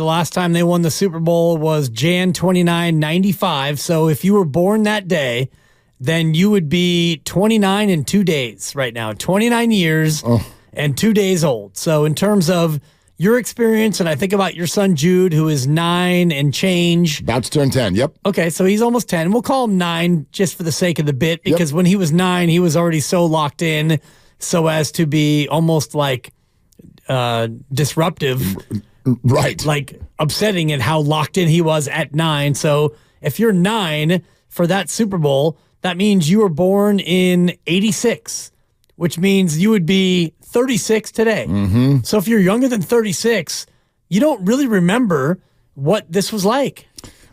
The last time they won the Super Bowl was Jan 29, 95. So if you were born that day, then you would be 29 in 2 days right now. 29 years and 2 days old. So in terms of your experience, and I think about your son Jude, who is 9 and change. About to turn 10, yep. Okay, so he's almost 10. We'll call him 9 just for the sake of the bit, because when he was 9, he was already so locked in so as to be almost like disruptive. Right. Like upsetting at how locked in he was at 9. So if you're 9 for that Super Bowl, that means you were born in 86, which means you would be 36 today. Mm-hmm. So if you're younger than 36, you don't really remember what this was like.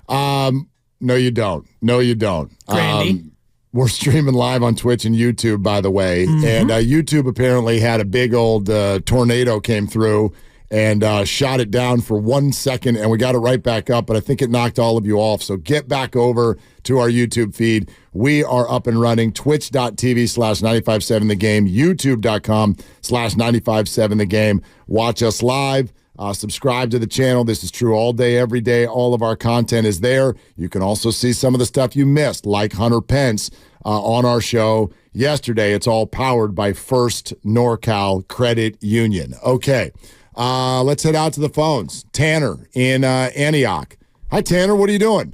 No, you don't. No, you don't. Grandy. We're streaming live on Twitch and YouTube, by the way. And YouTube apparently had a big old tornado came through and shot it down for 1 second, and we got it right back up, but I think it knocked all of you off. So get back over to our YouTube feed. We are up and running, twitch.tv/957 The Game, youtube.com/957 The Game. Watch us live. Subscribe to the channel. This is true all day, every day. All of our content is there. You can also see some of the stuff you missed, like Hunter Pence on our show yesterday. It's all powered by First NorCal Credit Union. Okay. Let's head out to the phones. Tanner in Antioch. Hi, Tanner. What are you doing?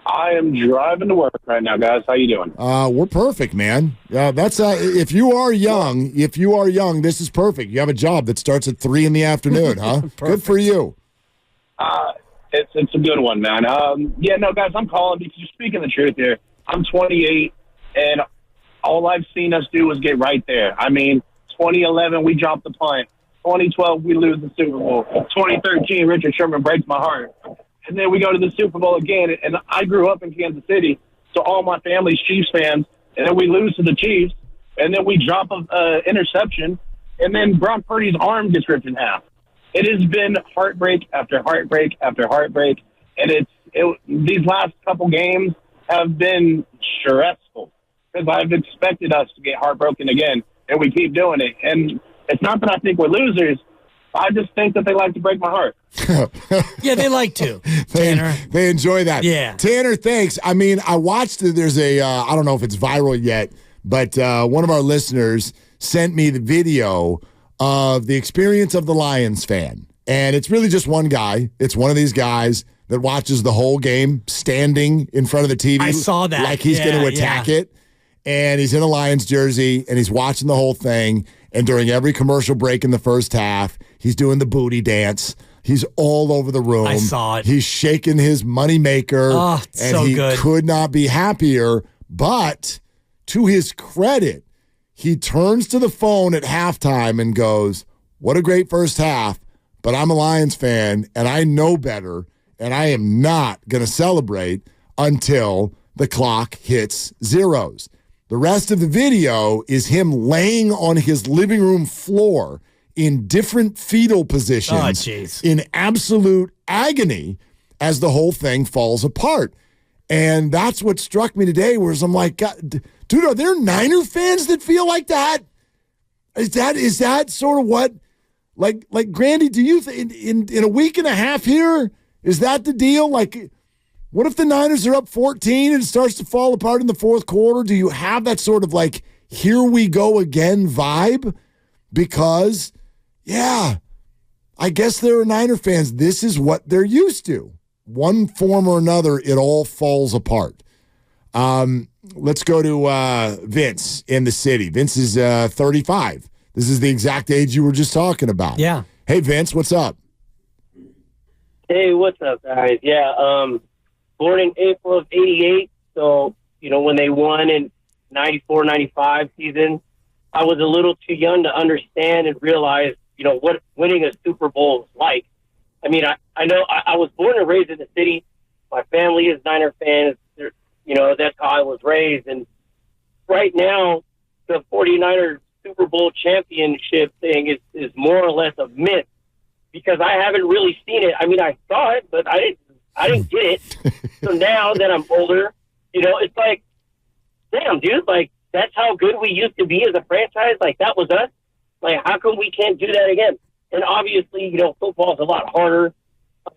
I am driving to work right now, guys. How you doing? We're perfect, man. That's if you are young, this is perfect. You have a job that starts at 3 in the afternoon, huh? Good for you. It's a good one, man. Guys, I'm calling because you're speaking the truth here. I'm 28, and all I've seen us do is get right there. I mean, 2011, we dropped the punt. 2012, we lose the Super Bowl. 2013, Richard Sherman breaks my heart. And then we go to the Super Bowl again. And I grew up in Kansas City, so all my family's Chiefs fans. And then we lose to the Chiefs. And then we drop an interception. And then Brock Purdy's arm gets ripped in half. It has been heartbreak after heartbreak after heartbreak. And these last couple games have been stressful because I've expected us to get heartbroken again. And we keep doing it. And it's not that I think we're losers. I just think that they like to break my heart. Yeah, they like to, Tanner. They enjoy that. Yeah. Tanner, thanks. I mean, I watched, there's I don't know if it's viral yet, but one of our listeners sent me the video of the experience of the Lions fan. And it's really just one guy. It's one of these guys that watches the whole game standing in front of the TV. I saw that. Like he's going to attack it. And he's in a Lions jersey, and he's watching the whole thing. And during every commercial break in the first half, he's doing the booty dance. He's all over the room. I saw it. He's shaking his moneymaker. Oh, and so he good. could not be happier. But to his credit, he turns to the phone at halftime and goes, "What a great first half, but I'm a Lions fan, and I know better, and I am not going to celebrate until the clock hits zeros." The rest of the video is him laying on his living room floor in different fetal positions in absolute agony as the whole thing falls apart. And that's what struck me today, whereas I'm like, God, dude, are there Niner fans that feel like that? Is that sort of what, like Grandy, do you in a week and a half here, is that the deal? Like, what if the Niners are up 14 and it starts to fall apart in the fourth quarter? Do you have that sort of like, here we go again vibe? Because, yeah, I guess there are Niner fans. This is what they're used to. One form or another, it all falls apart. Let's go to Vince in the city. Vince is 35. This is the exact age you were just talking about. Yeah. Hey, Vince, what's up? Hey, what's up, guys? Yeah, born in April of 88, so, when they won in 94, 95 season, I was a little too young to understand and realize, what winning a Super Bowl is like. I mean, I know I was born and raised in the city. My family is Niner fans. That's how I was raised. And right now, the 49ers Super Bowl championship thing is more or less a myth because I haven't really seen it. I mean, I saw it, but I didn't get it. So now that I'm older, it's like, damn, dude, like, that's how good we used to be as a franchise. Like, that was us. Like, how come we can't do that again? And obviously, football is a lot harder.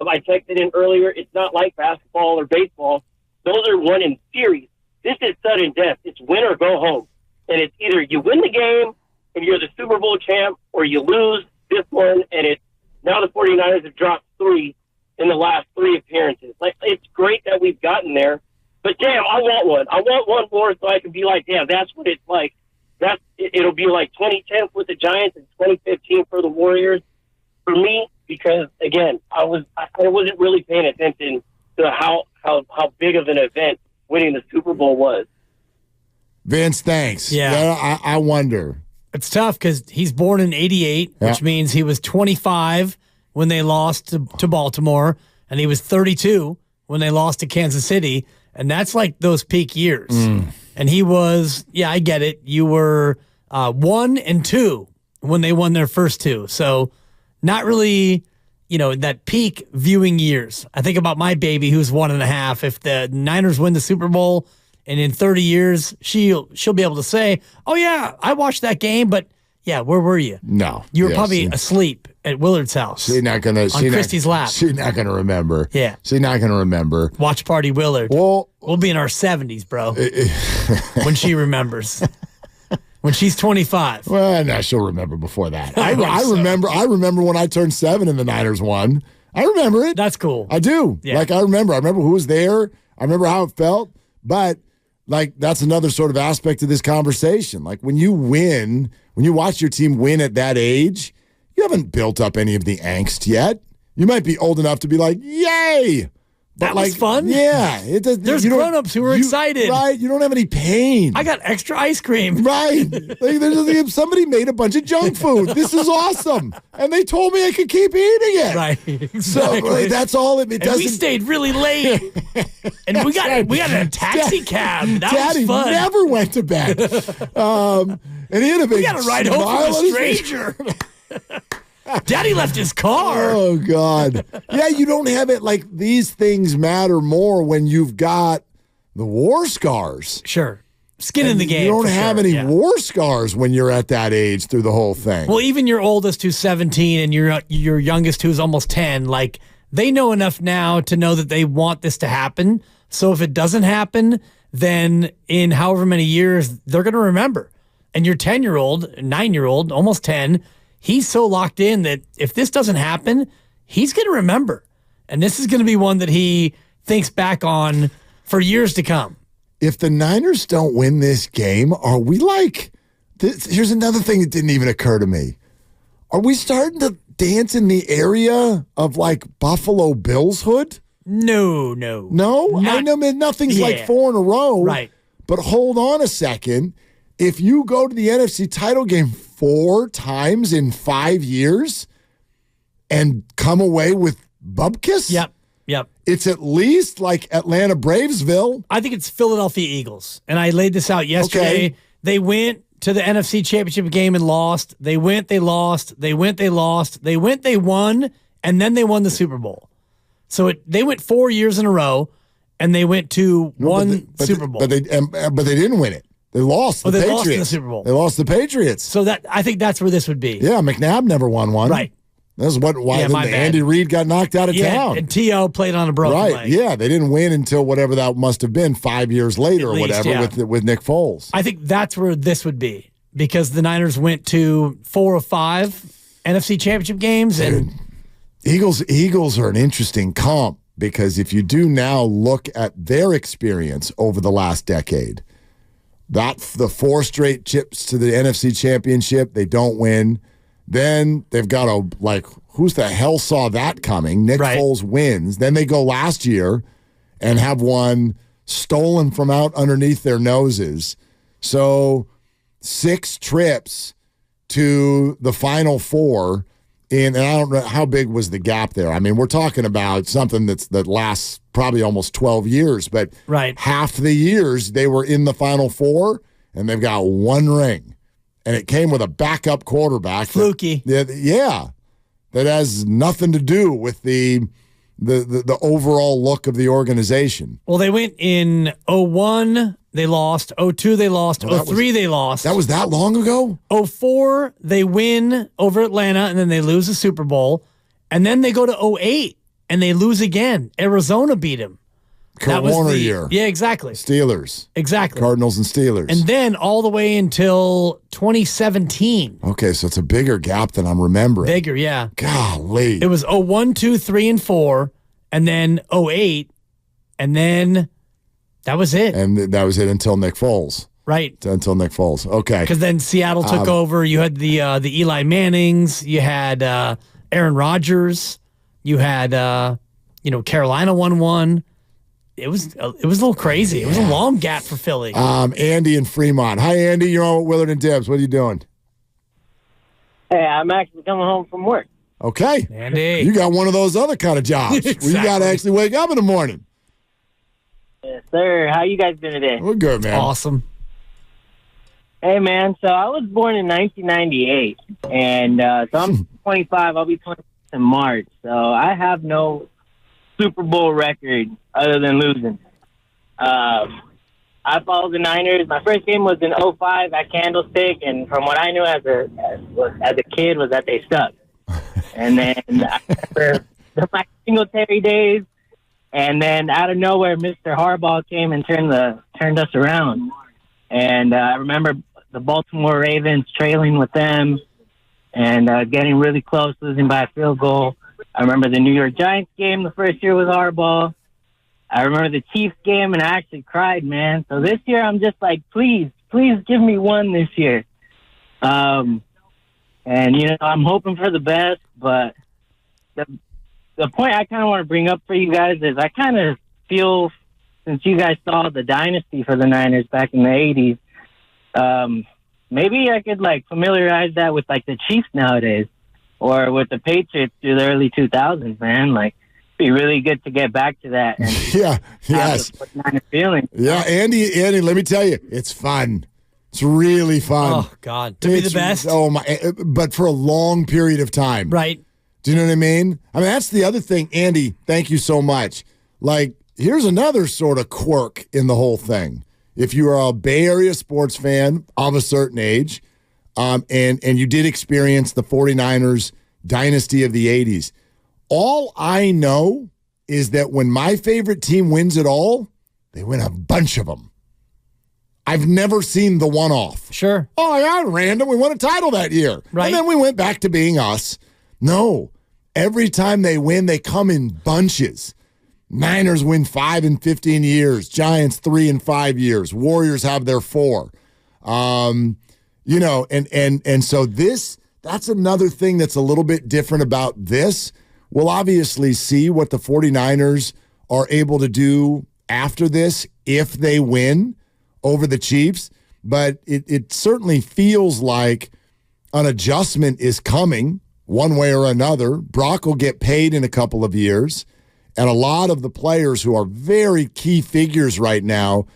I texted in earlier. It's not like basketball or baseball. Those are won in series. This is sudden death. It's win or go home. And it's either you win the game and you're the Super Bowl champ, or you lose this one, and it's now the 49ers have dropped 3 in the last 3 appearances. Like, it's great that we've gotten there, but damn, I want one. I want one more so I can be like, damn, that's what it's like. It'll be like 2010 with the Giants and 2015 for the Warriors for me, because again, I wasn't really paying attention to how big of an event winning the Super Bowl was. Vince, thanks. Yeah. I wonder. It's tough because he's born in 88, which means he was 25 when they lost to Baltimore, and he was 32 when they lost to Kansas City, and that's like those peak years. And he was, I get it. You were 1 and 2 when they won their first 2. So not really, that peak viewing years. I think about my baby who's 1.5. If the Niners win the Super Bowl and in 30 years, she'll be able to say, oh, yeah, I watched that game, but, where were you? No. You were probably asleep at Willard's house. She's not going to. On Christy's lap. She's not going to remember. Yeah. She's not going to remember. Watch Party Willard. Well, we'll be in our 70s, bro, when she remembers. When she's 25. Well, no, she'll remember before that. I remember when I turned 7 and the Niners won. I remember it. That's cool. I do. Yeah. I remember who was there. I remember how it felt. But that's another sort of aspect of this conversation. Like, when you win, when you watch your team win at that age, you haven't built up any of the angst yet. You might be old enough to be like, yay. But that was fun. Yeah. There's grown-ups who were excited. Right. You don't have any pain. I got extra ice cream. Right. Somebody made a bunch of junk food. This is awesome. And they told me I could keep eating it. Right. Exactly. So that's all it doesn't. And we stayed really late. And we got a taxi cab. That Daddy was fun. Never went to bed. And he had a big We got a ride home from a stranger. Daddy left his car. Oh, God. Yeah, you don't have it. Like, these things matter more when you've got the war scars. Sure. Skin in the game. You don't have any war scars when you're at that age through the whole thing. Well, even your oldest who's 17 and your youngest who's almost 10, like, they know enough now to know that they want this to happen. So if it doesn't happen, then in however many years, they're going to remember. And your 10-year-old, 9-year-old, almost 10, he's so locked in that if this doesn't happen, he's going to remember. And this is going to be one that he thinks back on for years to come. If the Niners don't win this game, are we like, here's another thing that didn't even occur to me. Are we starting to dance in the area of like Buffalo Bills hood? No. I know nothing's like 4 in a row. Right. But hold on a second. If you go to the NFC title game 4 times in 5 years and come away with bubkiss? Yep. It's at least like Atlanta Bravesville. I think it's Philadelphia Eagles. And I laid this out yesterday. Okay. They went to the NFC Championship game and lost. They went, they lost. They went, they lost. They went, they won. And then they won the Super Bowl. So they went 4 years in a row, and they went to Super Bowl. But they didn't win it. They lost the Patriots. Lost in the Super Bowl. They lost the Patriots. So I think that's where this would be. Yeah, McNabb never won one. Right. That's why Andy Reid got knocked out of town. And T.O. played on a broken leg. Yeah, they didn't win until whatever that must have been 5 years later or whatever with Nick Foles. I think that's where this would be because the Niners went to 4 of 5 NFC Championship games. And Eagles are an interesting comp because if you do now look at their experience over the last decade, the 4 straight trips to the NFC Championship, they don't win. Then they've got who's the hell saw that coming? Nick Foles wins. Then they go last year and have one stolen from out underneath their noses. So 6 trips to the Final Four. And I don't know how big was the gap there. I mean, we're talking about something that lasts probably almost 12 years, but half the years they were in the Final Four, and they've got 1 ring. And it came with a backup quarterback. Fluky. That has nothing to do with the overall look of the organization. Well, they went in 01, they lost. 02, they lost. Oh, 03, they lost. That was that long ago? 04, they win over Atlanta, and then they lose the Super Bowl. And then they go to 08, and they lose again. Arizona beat them. Kurt Warner year. Yeah, exactly. Steelers. Exactly. Cardinals and Steelers. And then all the way until 2017. Okay, so it's a bigger gap than I'm remembering. Bigger, yeah. Golly. It was 01, 2, 3, and 4, and then 08, and then that was it. And that was it until Nick Foles. Right. Until Nick Foles. Okay. Because then Seattle took over. You had the Eli Mannings. You had Aaron Rodgers. You had Carolina won one. It was a little crazy. It was a long gap for Philly. Andy in Fremont. Hi, Andy. You're on with Willard and Dibs. What are you doing? Hey, I'm actually coming home from work. Okay. Andy. You got one of those other kind of jobs Exactly. where you got to actually wake up in the morning. Yes, sir. How you guys doing today? We're good, man. Awesome. Hey, man. So I was born in 1998, and so I'm 25. I'll be 26 in March. So I have no Super Bowl record other than losing. I followed the Niners. My first game was in 05 at Candlestick, and from what I knew as a kid was that they sucked. And then I remember the Mike Singletary days, and then out of nowhere, Mr. Harbaugh came and turned us around. And I remember the Baltimore Ravens trailing with them and getting really close, losing by a field goal. I remember the New York Giants game the first year with Harbaugh. I remember the Chiefs game, and I actually cried, man. So this year, I'm just like, please give me one this year. And, I'm hoping for the best, but the point I kind of want to bring up for you guys is I kind of feel, since you guys saw the dynasty for the Niners back in the 80s, maybe I could, familiarize that with, the Chiefs nowadays or with the Patriots through the early 2000s, man. Be really good to get back to that. And yes. Kind of feeling. Yeah, Andy, let me tell you, it's fun. It's really fun. Oh, God. To be the best? Oh, my. But for a long period of time. Right. Do you know what I mean? That's the other thing. Andy, thank you so much. Here's another sort of quirk in the whole thing. If you are a Bay Area sports fan of a certain age, and you did experience the 49ers dynasty of the 80s, all I know is that when my favorite team wins it all, they win a bunch of them. I've never seen the one-off. Sure. Oh, yeah, random. We won a title that year. Right. And then we went back to being us. No. Every time they win, they come in bunches. Niners win 5 in 15 years. Giants 3 in 5 years. Warriors have their 4. And so that's another thing that's a little bit different about this. We'll obviously see what the 49ers are able to do after this if they win over the Chiefs, but it certainly feels like an adjustment is coming one way or another. Brock will get paid in a couple of years, and a lot of the players who are very key figures right now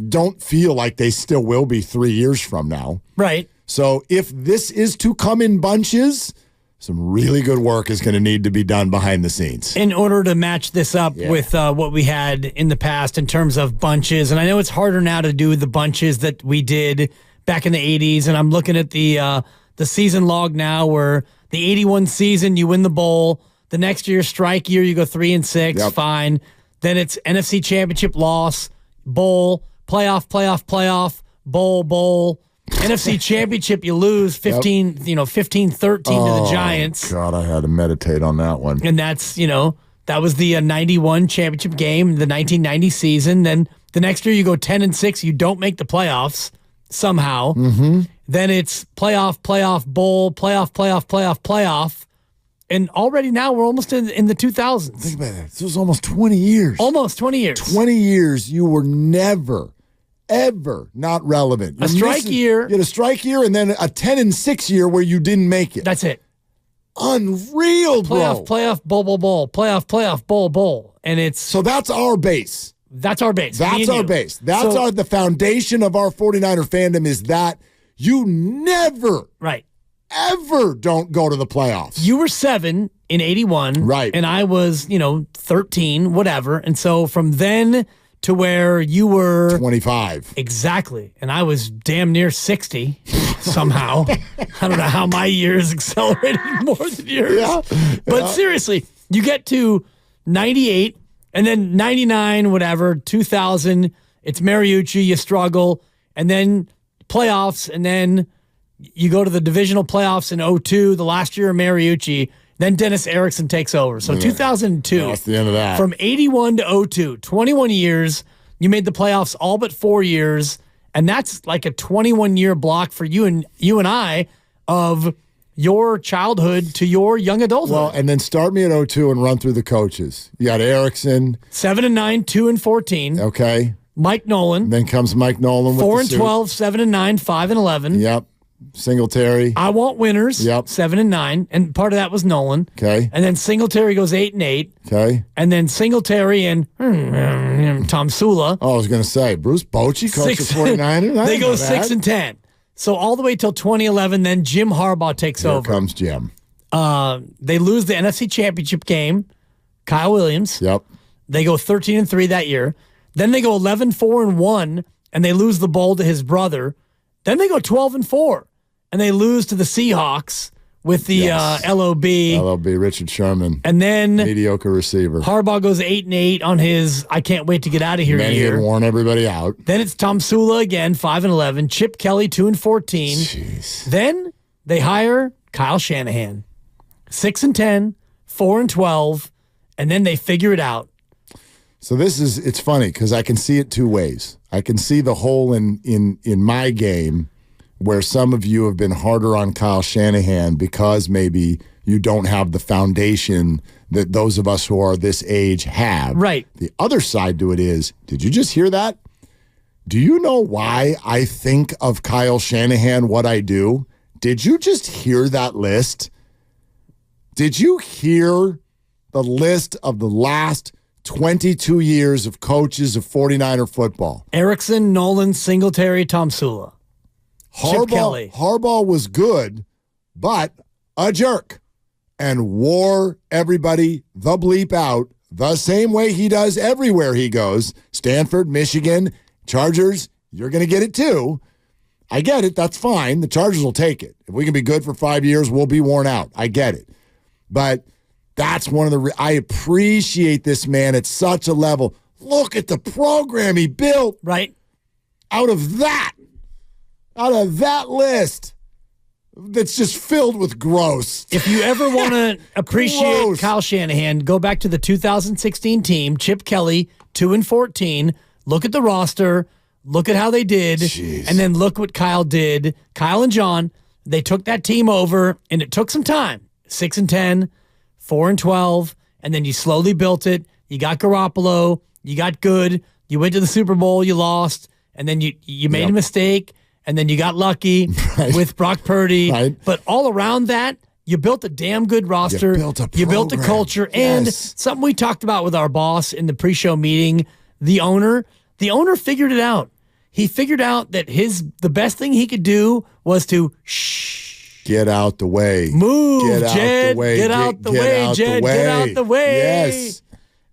don't feel like they still will be 3 years from now. Right. So if this is to come in bunches, some really good work is going to need to be done behind the scenes in order to match this up with what we had in the past in terms of bunches. And I know it's harder now to do the bunches that we did back in the 80s. And I'm looking at the season log now where the 81 season, you win the bowl. The next year, strike year, you go 3 and 6. Yep. Fine. Then it's NFC championship loss, bowl, playoff, bowl. NFC Championship, you lose 15-13 to the Giants. God, I had to meditate on that one. And that's, that was the 91 championship game, the 1990 season. Then the next year you go 10 and 6, you don't make the playoffs somehow. Mm-hmm. Then it's playoff, bowl, playoff. And already now we're almost in the 2000s. Think about that. This was almost 20 years. Almost 20 years. 20 years you were never, ever not relevant. A strike year. You had a strike year and then a 10 and 6 year where you didn't make it. That's it. Unreal, bro. Playoff, bowl. Playoff, bowl. And it's... So that's our base. That's our base. That's our base. That's the foundation of our 49er fandom is that you never... Right. Ever don't go to the playoffs. You were 7 in 81. Right. And I was, 13, whatever. And so from then to where you were 25. Exactly. And I was damn near 60 somehow. I don't know how my years accelerated more than yours. Yeah. But seriously, you get to 98 and then 99, whatever, 2000, it's Mariucci, you struggle, and then playoffs, and then you go to the divisional playoffs in 02, the last year of Mariucci. Then Dennis Erickson takes over. So 2002. That's the end of that. From 81 to 02, 21 years. You made the playoffs all but 4 years. And that's like a 21-year block for you and I of your childhood to your young adulthood. Well, and then start me at 02 and run through the coaches. You got Erickson. 7-9, 2-14. Okay. Mike Nolan. Then comes Mike Nolan with 4-12, 7-9, 5-11. Yep. Singletary. I want winners. Yep. 7-9, and part of that was Nolan. Okay. And then Singletary goes 8-8. Okay. And then Singletary and Tom Sula. Oh, I was going to say Bruce Bochy coached the 49ers. They go 6-10. So all the way till 2011. Then Jim Harbaugh takes over. Here comes Jim. They lose the NFC Championship game. Kyle Williams. Yep. They go 13-3 that year. Then they go 11-4-1, and they lose the bowl to his brother. Then they go 12-4, and they lose to the Seahawks with the LOB. LOB, Richard Sherman. And then mediocre receiver. Harbaugh goes 8-8 on his I can't wait to get out of here year. He had worn everybody out. Then it's Tom Sula again, 5-11. Chip Kelly, 2-14. Jeez. Then they hire Kyle Shanahan, 6-10, 4-12, and then they figure it out. So it's funny because I can see it two ways. I can see the hole in my game where some of you have been harder on Kyle Shanahan because maybe you don't have the foundation that those of us who are this age have. Right. The other side to it is, did you just hear that? Do you know why I think of Kyle Shanahan what I do? Did you just hear that list? Did you hear the list of the last 22 years of coaches of 49er football? Erickson, Nolan, Singletary, Tom Sula. Chip Kelly. Harbaugh was good, but a jerk and wore everybody the bleep out the same way he does everywhere he goes. Stanford, Michigan, Chargers, you're going to get it too. I get it. That's fine. The Chargers will take it. If we can be good for 5 years, we'll be worn out. I get it. But that's one of the I appreciate this man at such a level. Look at the program he built. Right. Out of that list that's just filled with gross. If you ever want to appreciate Kyle Shanahan, go back to the 2016 team, Chip Kelly, 2-14. Look at the roster. Look at how they did. Jeez. And then look what Kyle did. Kyle and John, they took that team over, and it took some time. 6-10. 4-12, and then you slowly built it. You got Garoppolo. You got good. You went to the Super Bowl. You lost, and then you made a mistake, and then you got lucky with Brock Purdy. Right. But all around that, you built a damn good roster. You built a culture, and something we talked about with our boss in the pre-show meeting. The owner figured it out. He figured out that the best thing he could do was to get out the way. Move, get Jed. Out the way. Get out the way, Jed. Get out the way. Yes.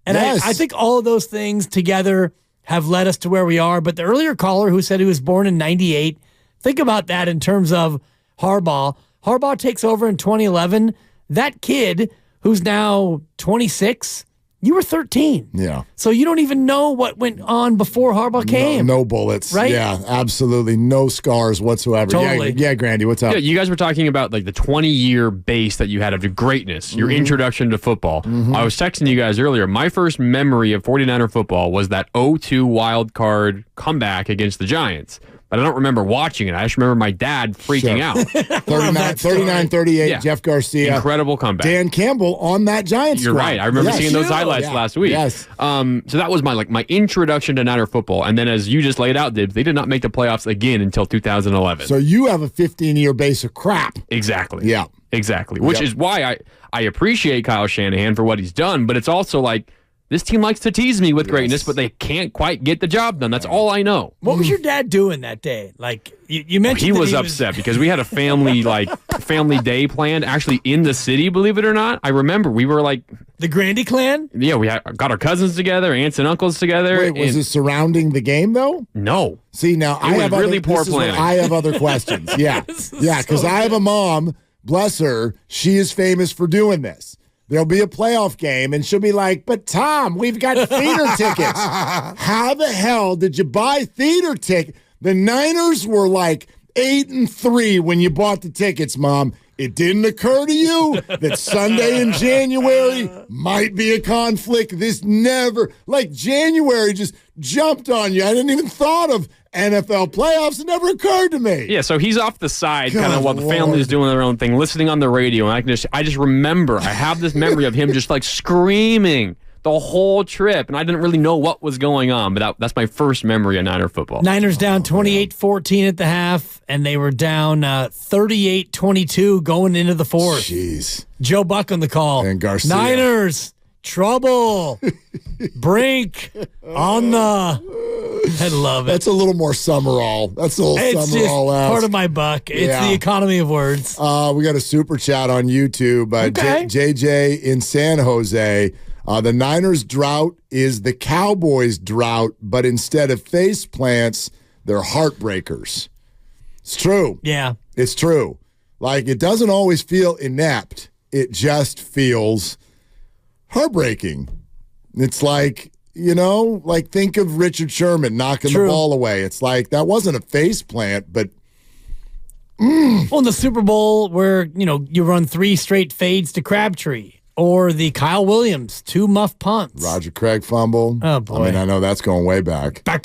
And I think all of those things together have led us to where we are. But the earlier caller who said he was born in 98, think about that in terms of Harbaugh. Harbaugh takes over in 2011. That kid who's now 26, you were 13. Yeah. So you don't even know what went on before Harbaugh came. No bullets. Right? Yeah, absolutely. No scars whatsoever. Totally. Yeah, Grandy, what's up? Yeah, you guys were talking about like the 20-year base that you had of greatness, your introduction to football. I was texting you guys earlier. My first memory of 49er football was that 0-2 wild card comeback against the Giants. But I don't remember watching it. I just remember my dad freaking out. 39-38, Yeah. Jeff Garcia. Incredible comeback. Dan Campbell on that Giants You're squad. right. I remember seeing those highlights last week. Yes. So that was my introduction to Niner football. And then as you just laid out, Dibs, they did not make the playoffs again until 2011. So you have a 15-year base of crap. Exactly. Yeah. Exactly. Which is why I appreciate Kyle Shanahan for what he's done, but it's also like This team likes to tease me with greatness, but they can't quite get the job done. That's all I know. What was your dad doing that day? Like you mentioned, He was upset because we had a family day planned actually in the city. Believe it or not, I remember we were like the Grandy clan. Yeah, we got our cousins together, aunts and uncles together. Wait, was it surrounding the game though? No. See, now I have really other, poor this is where planning. I have other questions. Yeah, because I have a mom. Bless her. She is famous for doing this. There'll be a playoff game, and she'll be like, but Tom, we've got theater tickets. How the hell did you buy theater tickets? The Niners were like 8-3 when you bought the tickets, Mom. It didn't occur to you that Sunday in January might be a conflict. January just jumped on you. I didn't even thought of NFL playoffs. It never occurred to me. Yeah, so he's off the side, kind God, of while the Lord. family is doing their own thing, listening on the radio, and I just remember, I have this memory of him just like screaming the whole trip, and I didn't really know what was going on, but that's my first memory of Niner football. Niners down 28-14 at the half, and they were down 38-22 going into the fourth. Jeez. Joe Buck on the call. And Garcia. Niners, trouble. Brink on the... I love it. That's a little more Summerall. That's a little It's just Summerall-esque. part of my buck. It's Yeah. the economy of words. We got a super chat on YouTube. Okay. JJ in San Jose. The Niners' drought is the Cowboys' drought, but instead of face plants, they're heartbreakers. It's true. Yeah. It's true. Like, it doesn't always feel inept. It just feels heartbreaking. It's like, think of Richard Sherman knocking True. the ball away. It's like, that wasn't a face plant, but Well, in the Super Bowl where, you run 3 straight fades to Crabtree, or the Kyle Williams 2 muff punts. Roger Craig fumble. Oh, boy. I mean, I know that's going way back. Back.